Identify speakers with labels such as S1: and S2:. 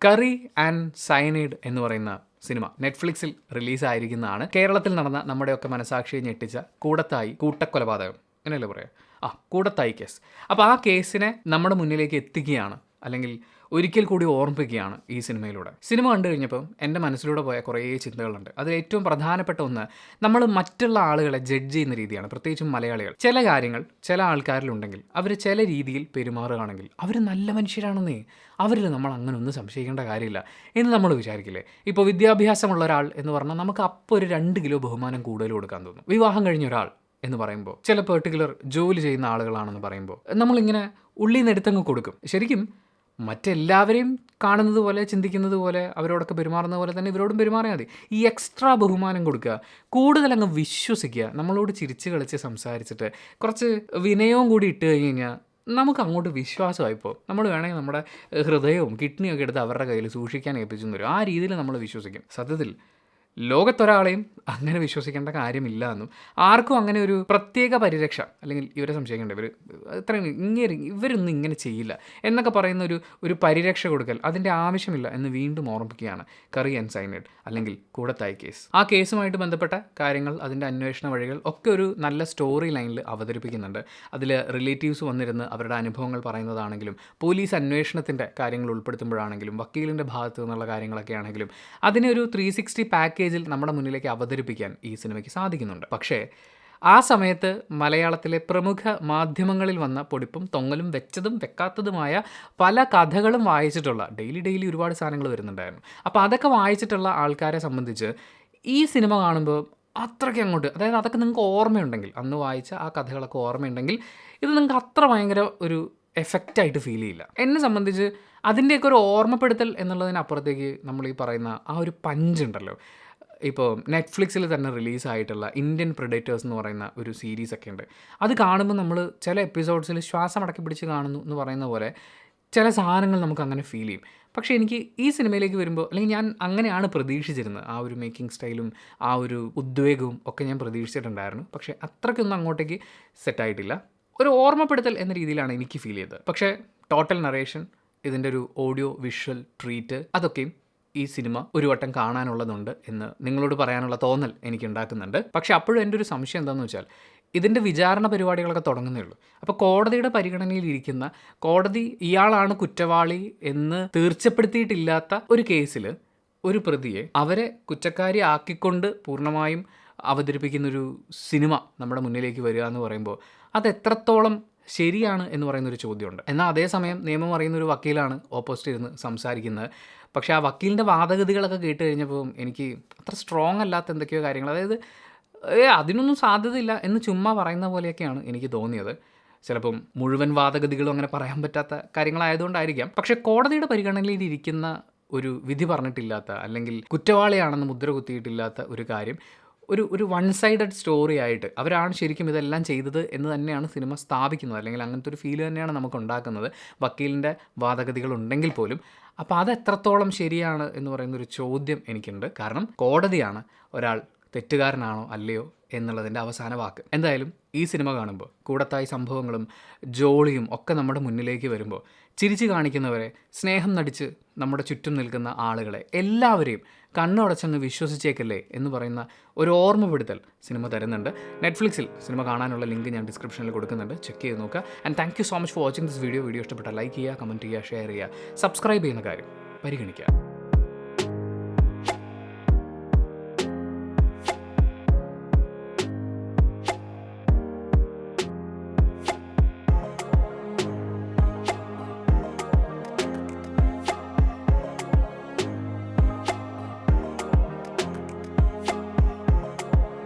S1: Curry and cyanide എന്ന് പറയുന്ന cinema നെറ്റ്ഫ്ലിക്സിൽ റിലീസായിരിക്കുന്നതാണ്. കേരളത്തിൽ നടന്ന നമ്മുടെയൊക്കെ മനസാക്ഷിയെ ഞെട്ടിച്ച കൂടത്തായി കൂട്ടക്കൊലപാതകം അങ്ങനെയല്ലേ പറയാം, കൂടത്തായി കേസ്. അപ്പോൾ ആ കേസിനെ നമ്മുടെ മുന്നിലേക്ക് എത്തിക്കുകയാണ്, അല്ലെങ്കിൽ ഒരിക്കൽ കൂടി ഓർമ്മിപ്പിക്കുകയാണ് ഈ സിനിമയിലൂടെ. സിനിമ കണ്ടു കഴിഞ്ഞപ്പോൾ എൻ്റെ മനസ്സിലൂടെ പോയ കുറേ ചിന്തകളുണ്ട്. അതിൽ ഏറ്റവും പ്രധാനപ്പെട്ട ഒന്ന്, നമ്മൾ മറ്റുള്ള ആളുകളെ ജഡ്ജ് ചെയ്യുന്ന രീതിയാണ്, പ്രത്യേകിച്ചും മലയാളികൾ. ചില കാര്യങ്ങൾ ചില ആൾക്കാരിലുണ്ടെങ്കിൽ അവർ ചില രീതിയിൽ പെരുമാറുകയാണെങ്കിൽ അവർ നല്ല മനുഷ്യരാണെന്നേ, അവരിൽ നമ്മൾ അങ്ങനെ ഒന്നും സംശയിക്കേണ്ട കാര്യമില്ല എന്ന് നമ്മൾ വിചാരിക്കില്ലേ? ഇപ്പോൾ വിദ്യാഭ്യാസമുള്ള ഒരാൾ എന്ന് പറഞ്ഞാൽ നമുക്ക് അപ്പോൾ ഒരു 2 കിലോ ബഹുമാനം കൂടുതൽ കൊടുക്കാൻ തോന്നും. വിവാഹം കഴിഞ്ഞ ഒരാൾ എന്ന് പറയുമ്പോൾ, ചില പെർട്ടിക്കുലർ ജോലി ചെയ്യുന്ന ആളുകളാണെന്ന് പറയുമ്പോൾ നമ്മളിങ്ങനെ ഉള്ളിൽ നിന്ന് എടുത്തങ്ങ് കൊടുക്കും. ശരിക്കും മറ്റെല്ലാവരെയും കാണുന്നത് പോലെ, ചിന്തിക്കുന്നത് പോലെ, അവരോടൊക്കെ പെരുമാറുന്ന പോലെ തന്നെ ഇവരോടും പെരുമാറിയാൽ മതി. ഈ എക്സ്ട്രാ ബഹുമാനം കൊടുക്കുക, കൂടുതൽ അങ്ങ് വിശ്വസിക്കുക, നമ്മളോട് ചിരിച്ച് കളിച്ച് സംസാരിച്ചിട്ട് കുറച്ച് വിനയവും കൂടി ഇട്ട് കഴിഞ്ഞാൽ നമുക്ക് അങ്ങോട്ട് വിശ്വാസമായിപ്പോൾ നമ്മൾ വേണമെങ്കിൽ നമ്മുടെ ഹൃദയവും കിഡ്നിയൊക്കെ എടുത്ത് അവരുടെ കയ്യിൽ സൂക്ഷിക്കാൻ ഏൽപ്പിച്ചു തരും. ആ രീതിയിൽ നമ്മൾ വിശ്വസിക്കും. സത്യത്തിൽ ലോകത്തൊരാളെയും അങ്ങനെ വിശ്വസിക്കേണ്ട കാര്യമില്ല എന്നും, ആർക്കും അങ്ങനെ ഒരു പ്രത്യേക പരിരക്ഷ അല്ലെങ്കിൽ ഇവരെ സംശയിക്കേണ്ട, ഇവരൊന്നും ഇങ്ങനെ ചെയ്യില്ല എന്നൊക്കെ പറയുന്ന ഒരു പരിരക്ഷ കൊടുക്കൽ അതിൻ്റെ ആവശ്യമില്ല എന്ന് വീണ്ടും ഓർമ്മിപ്പിക്കുകയാണ് കറി ആൻഡ് സയനൈഡ് അല്ലെങ്കിൽ കൂടത്തായി കേസ്. ആ കേസുമായിട്ട് ബന്ധപ്പെട്ട കാര്യങ്ങൾ, അതിൻ്റെ അന്വേഷണ വഴികൾ ഒക്കെ ഒരു നല്ല സ്റ്റോറി ലൈനിൽ അവതരിപ്പിക്കുന്നുണ്ട്. അതിൽ റിലേറ്റീവ്സ് വന്നിരുന്ന് അവരുടെ അനുഭവങ്ങൾ പറയുന്നതാണെങ്കിലും, പോലീസ് അന്വേഷണത്തിൻ്റെ കാര്യങ്ങൾ ഉൾപ്പെടുത്തുമ്പോഴാണെങ്കിലും, വക്കീലിൻ്റെ ഭാഗത്തു നിന്നുള്ള കാര്യങ്ങളൊക്കെ ആണെങ്കിലും, അതിനെ ഒരു 360 പാക്കേജിൽ നമ്മുടെ മുന്നിലേക്ക് അവതരിപ്പിക്കാൻ ഈ സിനിമയ്ക്ക് സാധിക്കുന്നുണ്ട്. പക്ഷേ ആ സമയത്ത് മലയാളത്തിലെ പ്രമുഖ മാധ്യമങ്ങളിൽ വന്ന പൊടിപ്പും തൊങ്ങലും വെച്ചതും വെക്കാത്തതുമായ പല കഥകളും വായിച്ചിട്ടുള്ള, ഡെയിലി ഒരുപാട് സാധനങ്ങൾ വരുന്നുണ്ടായിരുന്നു. അപ്പോൾ അതൊക്കെ വായിച്ചിട്ടുള്ള ആൾക്കാരെ സംബന്ധിച്ച് ഈ സിനിമ കാണുമ്പോൾ അത്രയ്ക്ക് അങ്ങോട്ട്, അതായത് അതൊക്കെ നിങ്ങൾക്ക് ഓർമ്മയുണ്ടെങ്കിൽ, അന്ന് വായിച്ച ആ കഥകളൊക്കെ ഓർമ്മയുണ്ടെങ്കിൽ ഇത് നിങ്ങൾക്ക് അത്ര ഭയങ്കര ഒരു എഫക്റ്റായിട്ട് ഫീൽ ചെയ്യില്ല. എന്നെ സംബന്ധിച്ച് അതിൻ്റെയൊക്കെ ഒരു ഓർമ്മപ്പെടുത്തൽ എന്നുള്ളതിനപ്പുറത്തേക്ക് നമ്മൾ ഈ പറയുന്ന ആ ഒരു പഞ്ചുണ്ടല്ലോ. ഇപ്പോൾ നെറ്റ്ഫ്ലിക്സിൽ തന്നെ റിലീസായിട്ടുള്ള ഇന്ത്യൻ പ്രെഡേറ്റേഴ്സ് എന്ന് പറയുന്ന ഒരു സീരീസൊക്കെ ഉണ്ട്. അത് കാണുമ്പോൾ നമ്മൾ ചില എപ്പിസോഡ്സിൽ ശ്വാസം അടക്കി പിടിച്ച് കാണുന്നു എന്ന് പറയുന്ന പോലെ ചില സാധനങ്ങൾ നമുക്ക് അങ്ങനെ ഫീൽ ചെയ്യും. പക്ഷേ എനിക്ക് ഈ സിനിമയിലേക്ക് വരുമ്പോൾ, അല്ലെങ്കിൽ ഞാൻ അങ്ങനെയാണ് പ്രതീക്ഷിച്ചിരുന്നത്, ആ ഒരു മേക്കിംഗ് സ്റ്റൈലും ആ ഒരു ഉദ്വേഗവും ഒക്കെ ഞാൻ പ്രതീക്ഷിച്ചിട്ടുണ്ടായിരുന്നു. പക്ഷേ അത്രയ്ക്കൊന്നും അങ്ങോട്ടേക്ക് സെറ്റായിട്ടില്ല. ഒരു ഓർമ്മപ്പെടുത്തൽ എന്ന രീതിയിലാണ് എനിക്ക് ഫീൽ ചെയ്തത്. പക്ഷേ ടോട്ടൽ നറേഷൻ, ഇതിൻ്റെ ഒരു ഓഡിയോ വിഷ്വൽ ട്രീറ്റ്, അതൊക്കെയും ഈ സിനിമ ഒരു വട്ടം കാണാനുള്ളതുണ്ട് എന്ന് നിങ്ങളോട് പറയാനുള്ള തോന്നൽ എനിക്ക് ഉണ്ടാക്കുന്നുണ്ട്. പക്ഷേ അപ്പോഴും എൻ്റെ ഒരു സംശയം എന്താണെന്ന് വെച്ചാൽ, ഇതിൻ്റെ വിചാരണ പരിപാടികളൊക്കെ തുടങ്ങുന്നേ ഉള്ളൂ. അപ്പോൾ കോടതിയുടെ പരിഗണനയിലിരിക്കുന്ന, കോടതി ഇയാളാണ് കുറ്റവാളി എന്ന് തീർച്ചപ്പെടുത്തിയിട്ടില്ലാത്ത ഒരു കേസിൽ ഒരു പ്രതിയെ അവരെ കുറ്റക്കാരി ആക്കിക്കൊണ്ട് പൂർണ്ണമായും അവതരിപ്പിക്കുന്നൊരു സിനിമ നമ്മുടെ മുന്നിലേക്ക് വരിക എന്ന് പറയുമ്പോൾ അത് എത്രത്തോളം ശരിയാണ് എന്ന് പറയുന്നൊരു ചോദ്യമുണ്ട്. എന്നാൽ അതേസമയം നിയമം അറിയുന്നൊരു വക്കീലാണ് ഓപ്പോസിറ്റ് ഇരുന്ന് സംസാരിക്കുന്നത്. പക്ഷേ ആ വക്കീലിൻ്റെ വാദഗതികളൊക്കെ കേട്ട് കഴിഞ്ഞപ്പോൾ എനിക്ക് അത്ര സ്ട്രോങ് അല്ലാത്ത എന്തൊക്കെയോ കാര്യങ്ങൾ, അതായത് അതിനൊന്നും സാധ്യതയില്ല എന്ന് ചുമ്മാ പറയുന്ന പോലെയൊക്കെയാണ് എനിക്ക് തോന്നിയത്. ചിലപ്പം മുഴുവൻ വാദഗതികളും അങ്ങനെ പറയാൻ പറ്റാത്ത കാര്യങ്ങളായതുകൊണ്ടായിരിക്കാം. പക്ഷേ കോടതിയുടെ പരിഗണനയിലിരിക്കുന്ന ഒരു വിധി പറഞ്ഞിട്ടില്ലാത്ത, അല്ലെങ്കിൽ കുറ്റവാളിയാണെന്ന് മുദ്ര കുത്തിയിട്ടില്ലാത്ത ഒരു കാര്യം ഒരു വൺ സൈഡഡ് സ്റ്റോറി ആയിട്ട് അവരാണ് ശരിക്കും ഇതെല്ലാം ചെയ്തത് എന്ന് തന്നെയാണ് സിനിമ സ്ഥാപിക്കുന്നത്, അല്ലെങ്കിൽ അങ്ങനത്തെ ഒരു ഫീൽ തന്നെയാണ് നമുക്ക് ഉണ്ടാക്കുന്നത്, വക്കീലിൻ്റെ വാദഗതികൾ ഉണ്ടെങ്കിൽ പോലും. അപ്പോൾ അത് എത്രത്തോളം ശരിയാണ് എന്ന് പറയുന്നൊരു ചോദ്യം എനിക്കുണ്ട്. കാരണം കോടതിയാണ് ഒരാൾ തെറ്റുകാരനാണോ അല്ലയോ എന്നുള്ളതിൻ്റെ അവസാന വാക്ക്. എന്തായാലും ഈ സിനിമ കാണുമ്പോൾ കൂടത്തായി സംഭവങ്ങളും ജോളിയും ഒക്കെ നമ്മുടെ മുന്നിലേക്ക് വരുമ്പോൾ ചിരിച്ച് കാണിക്കുന്നവരെ, സ്നേഹം നടിച്ച് നമ്മുടെ ചുറ്റും നിൽക്കുന്ന ആളുകളെ എല്ലാവരെയും കണ്ണുടച്ചങ്ങ് വിശ്വസിച്ചേക്കല്ലേ എന്ന് പറയുന്ന ഒരു ഓർമ്മപ്പെടുത്തൽ സിനിമ തരുന്നുണ്ട്. നെറ്റ്ഫ്ലിക്സിൽ സിനിമ കാണാനുള്ള ലിങ്ക് ഞാൻ ഡിസ്ക്രിപ്ഷനിൽ കൊടുക്കുന്നുണ്ട്, ചെക്ക് ചെയ്ത് നോക്കുക. And thank you so much for watching this video. Video ഇഷ്ടപ്പെട്ടാൽ ലൈക്ക് ചെയ്യുക, കമൻറ്റ് ചെയ്യുക, ഷെയർ ചെയ്യുക, സബ്സ്ക്രൈബ് ചെയ്യുന്ന കാര്യം പരിഗണിക്കുക.